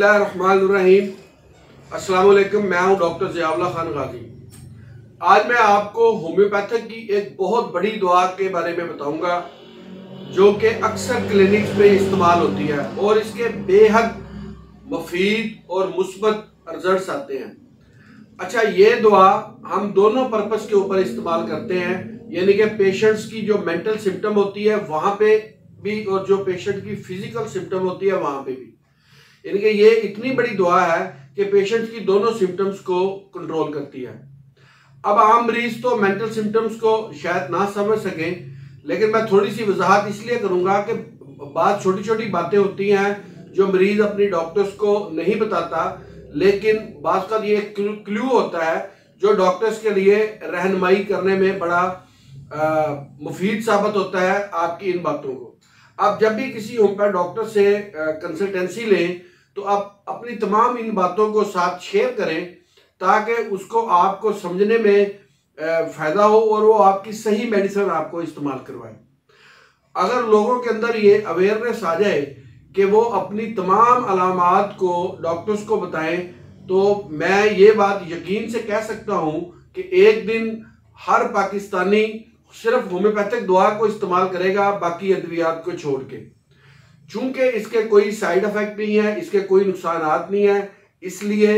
बिस्मिल्लाहिर्रहमानिर्रहीम। अस्सलाम वालेकुम। मैं हूं डॉक्टर ज़ियाउल्लाह खान गाजी। आज मैं आपको होम्योपैथिक की एक बहुत बड़ी दवा के बारे में बताऊंगा जो कि अक्सर क्लिनिक्स में इस्तेमाल होती है और इसके बेहद मुफीद और मुस्बत रिजल्ट्स आते हैं। अच्छा, ये दवा हम दोनों पर्पस के ऊपर इस्तेमाल करते हैं, यानी कि पेशेंट्स की जो मेंटल सिम्टम होती है वहां पे भी और जो पेशेंट की फिजिकल सिम्टम होती है वहां पे भी। यानी कि ये इतनी बड़ी दवा है कि पेशेंट्स की दोनों सिम्टम्स को कंट्रोल करती है। अब आम मरीज तो मेंटल सिम्टम्स को शायद ना समझ सकें, लेकिन मैं थोड़ी सी वजाहत इसलिए करूंगा कि बात छोटी छोटी बातें होती हैं जो मरीज अपनी डॉक्टर्स को नहीं बताता, लेकिन बात का ये क्लू होता है जो डॉक्टर्स के लिए रहनुमाई करने में बड़ा मुफीद साबित होता है आपकी इन बातों को। अब जब भी किसी होम्योपैथ डॉक्टर से कंसल्टेंसी लें तो आप अपनी तमाम इन बातों को साथ शेयर करें ताकि उसको आपको समझने में फायदा हो और वो आपकी सही मेडिसिन आपको इस्तेमाल करवाए। अगर लोगों के अंदर ये अवेयरनेस आ जाए कि वो अपनी तमाम अलामात को डॉक्टर्स को बताएं, तो मैं ये बात यकीन से कह सकता हूं कि एक दिन हर पाकिस्तानी सिर्फ होम्योपैथिक दवा को इस्तेमाल करेगा, बाकी अद्वियात को छोड़ के। चूंकि इसके कोई साइड इफेक्ट नहीं है, इसके कोई नुकसानात नहीं है, इसलिए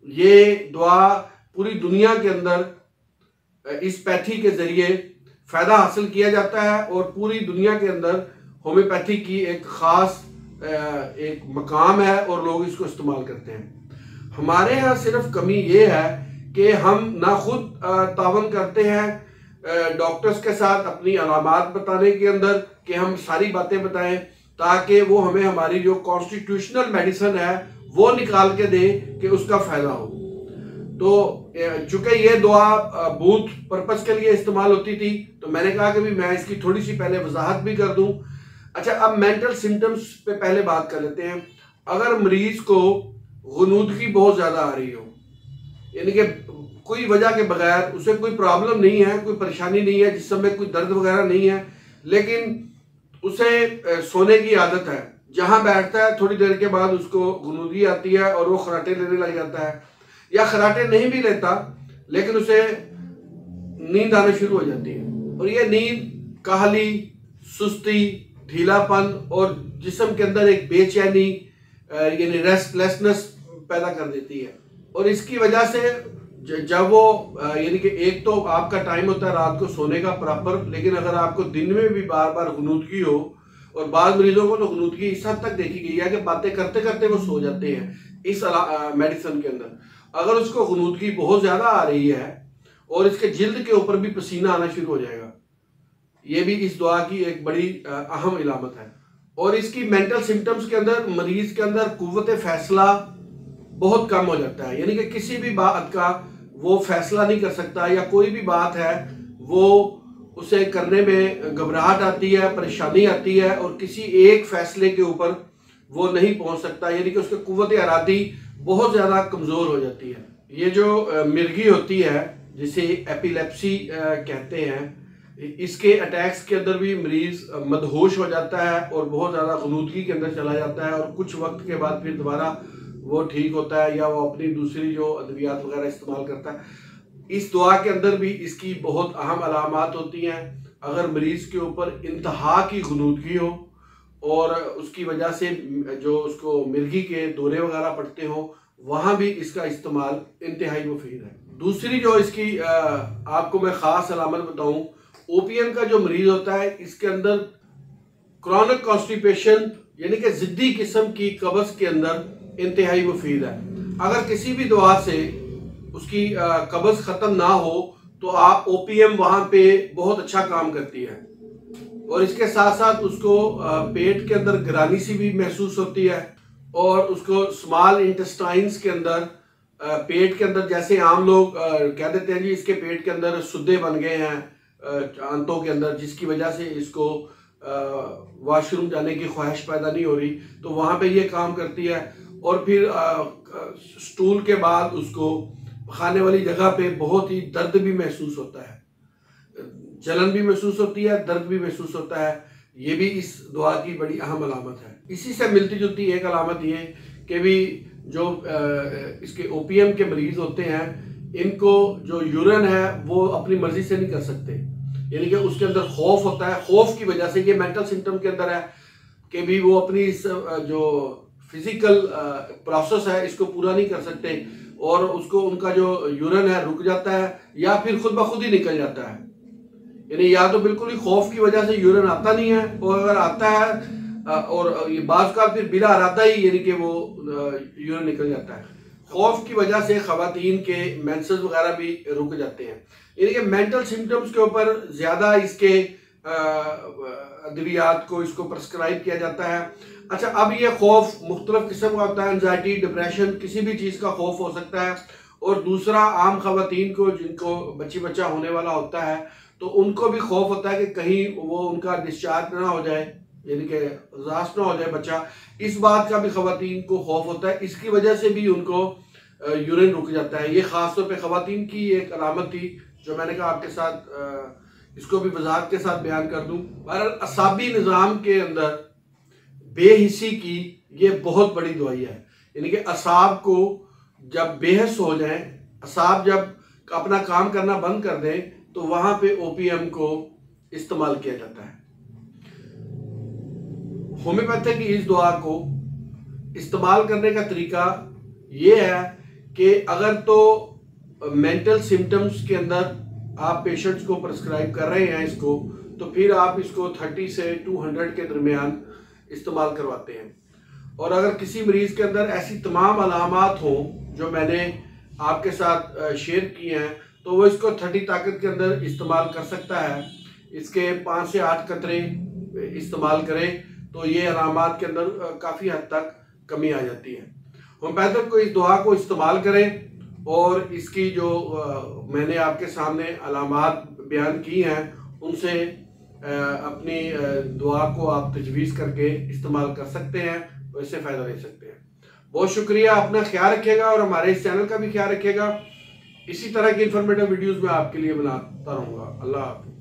ये दवा पूरी दुनिया के अंदर इस पैथी के जरिए फायदा हासिल किया जाता है और पूरी दुनिया के अंदर होम्योपैथी की एक खास एक मकाम है और लोग इसको इस्तेमाल करते हैं। हमारे यहाँ सिर्फ कमी ये है कि हम ना खुद तावन करते हैं डॉक्टर्स के साथ अपनी अलामात बताने के अंदर कि हम सारी बातें बताएं ताकि वो हमें हमारी जो कॉन्स्टिट्यूशनल मेडिसिन है वो निकाल के दे कि उसका फायदा हो। तो चूंकि ये दवा बूथ पर्पस के लिए इस्तेमाल होती थी तो मैंने कहा कि भी मैं इसकी थोड़ी सी पहले वजाहत भी कर दूं। अच्छा, अब मेंटल सिम्टम्स पे पहले बात कर लेते हैं। अगर मरीज को गुनूदगी बहुत ज्यादा आ रही हो, यानी कि कोई वजह के बगैर उसे कोई प्रॉब्लम नहीं है, कोई परेशानी नहीं है, जिस समय कोई दर्द वगैरह नहीं है, लेकिन उसे सोने की आदत है, जहां बैठता है थोड़ी देर के बाद उसको गुनूदगी आती है और वो खराटे लेने लग जाता है, या खराटे नहीं भी लेता लेकिन उसे नींद आना शुरू हो जाती है। और ये नींद काहली, सुस्ती, ढीलापन और जिस्म के अंदर एक बेचैनी यानी रेस्टलेसनेस पैदा कर देती है। और इसकी वजह से जब वो यानी कि एक तो आपका टाइम होता है रात को सोने का प्रॉपर, लेकिन अगर आपको दिन में भी बार बार गुनूदगी हो, और बाद मरीजों को तो गुनूदगी इस हद तक देखी गई है कि बातें करते करते वो सो जाते हैं इस मेडिसिन के अंदर। अगर उसको गुनूदगी बहुत ज्यादा आ रही है और इसके जिल्द के ऊपर भी पसीना आना शुरू हो जाएगा, ये भी इस दवा की एक बड़ी अहम इलामत है। और इसकी मेंटल सिम्टम्स के अंदर मरीज के अंदर कुव्वत फैसला बहुत कम हो जाता है, यानी कि किसी भी बात का वो फैसला नहीं कर सकता, या कोई भी बात है वो उसे करने में घबराहट आती है, परेशानी आती है और किसी एक फैसले के ऊपर वो नहीं पहुंच सकता, यानी कि उसकी कुव्वत इरादी बहुत ज़्यादा कमज़ोर हो जाती है। ये जो मिर्गी होती है जिसे एपिलेप्सी कहते हैं, इसके अटैक्स के अंदर भी मरीज मदहोश हो जाता है और बहुत ज़्यादा गुनूदगी के अंदर चला जाता है और कुछ वक्त के बाद फिर दोबारा वो ठीक होता है या वो अपनी दूसरी जो अद्वियात वगैरह इस्तेमाल करता है। इस दवा के अंदर भी इसकी बहुत अहम अलामात होती हैं। अगर मरीज के ऊपर इंतहा की गुनूदगी हो और उसकी वजह से जो उसको मिर्गी के दौरे वगैरह पड़ते हो, वहाँ भी इसका इस्तेमाल इंतहाई मुफीद है। दूसरी जो इसकी आपको मैं ख़ास अलामत बताऊँ, ओपीएम का जो मरीज होता है इसके अंदर क्रॉनिक कॉन्स्टिपेशन यानी कि ज़िद्दी किस्म की कब्ज़ के अंदर इंतहाई मुफीद है। अगर किसी भी दवा से उसकी कब्ज़ ख़त्म ना हो तो आप ओपीएम वहाँ पे बहुत अच्छा काम करती है। और इसके साथ साथ उसको पेट के अंदर गिरानी सी भी महसूस होती है और उसको स्मॉल इंटेस्टाइन्स के अंदर पेट के अंदर, जैसे आम लोग कह देते हैं जी इसके पेट के अंदर सुद्दे बन गए हैं आंतों के अंदर, जिसकी वजह से इसको वॉशरूम जाने की ख्वाहिश पैदा नहीं हो रही, तो वहाँ पे ये काम करती है। और फिर स्टूल के बाद उसको खाने वाली जगह पे बहुत ही दर्द भी महसूस होता है, जलन भी महसूस होती है, दर्द भी महसूस होता है। ये भी इस दुआ की बड़ी अहम अलामत है। इसी से मिलती जुलती एक अलामत ये के भी जो इसके ओपीएम के मरीज होते हैं, इनको जो यूरिन है वो अपनी मर्जी से नहीं कर सकते, यानी कि उसके अंदर खौफ होता है। खौफ की वजह से, ये मेंटल सिम्टम के अंदर है कि भी वो अपनी जो फिजिकल प्रोसेस है इसको पूरा नहीं कर सकते और उसको उनका जो यूरिन है रुक जाता है या फिर खुद ब खुद ही निकल जाता है। यानी या तो बिल्कुल ही खौफ की वजह से यूरिन आता नहीं है, और अगर आता है और ये बात का फिर बिला इरादा ही यानी कि वो यूरिन निकल जाता है। खौफ की वजह से खवातीन के मेंसेस वगैरह भी रुक जाते हैं। यानी कि मेंटल सिम्टम्स के ऊपर ज़्यादा इसके अद्वियात को इसको प्रेस्क्राइब किया जाता है। अच्छा, अब ये खौफ मुख्तलिफ किस्म का होता है, एंजाइटी, डिप्रेशन, किसी भी चीज़ का खौफ हो सकता है। और दूसरा, आम खवातीन को जिनको बच्चा होने वाला होता है तो उनको भी खौफ होता है कि कहीं वो उनका डिस्चार्ज ना हो जाए, यानी कि एग्जास्ट ना हो जाए बच्चा। इस बात का भी खवातीन को खौफ होता है, इसकी वजह से भी उनको यूरिन रुक जाता है। ये खासतौर पे खवातीन की एक अलामत थी जो मैंने कहा आपके साथ इसको भी वजाहत के साथ बयान कर दूं। बहरहाल असाबी निज़ाम के अंदर बेहिसी की ये बहुत बड़ी दवाई है, यानी कि असाब को जब बेहस हो जाए, असाब जब अपना काम करना बंद कर दें तो वहां पे ओपीएम को इस्तेमाल किया जाता है। होम्योपैथी की इस दवा को इस्तेमाल करने का तरीका ये है कि अगर तो मेंटल सिम्टम्स के अंदर आप पेशेंट्स को प्रेस्क्राइब कर रहे हैं इसको, तो फिर आप इसको 30 से 200 के दरमियान इस्तेमाल करवाते हैं। और अगर किसी मरीज के अंदर ऐसी तमाम अलामात हों जो मैंने आपके साथ शेयर किए हैं, तो वो इसको 30 ताकत के अंदर इस्तेमाल कर सकता है। इसके 5 से 8 कतरे इस्तेमाल करें तो ये अलामात के अंदर काफ़ी हद तक कमी आ जाती है। होम्योपैथिक को इस दवा को इस्तेमाल करें और इसकी जो मैंने आपके सामने अलामात बयान की हैं उनसे अपनी दुआ को आप तजवीज़ करके इस्तेमाल कर सकते हैं और इससे फ़ायदा ले सकते हैं। बहुत शुक्रिया, अपना ख्याल रखिएगा और हमारे इस चैनल का भी ख्याल रखिएगा। इसी तरह की इंफॉर्मेटिव वीडियोस मैं आपके लिए बनाता रहूँगा। अल्लाह हाफ़िज़।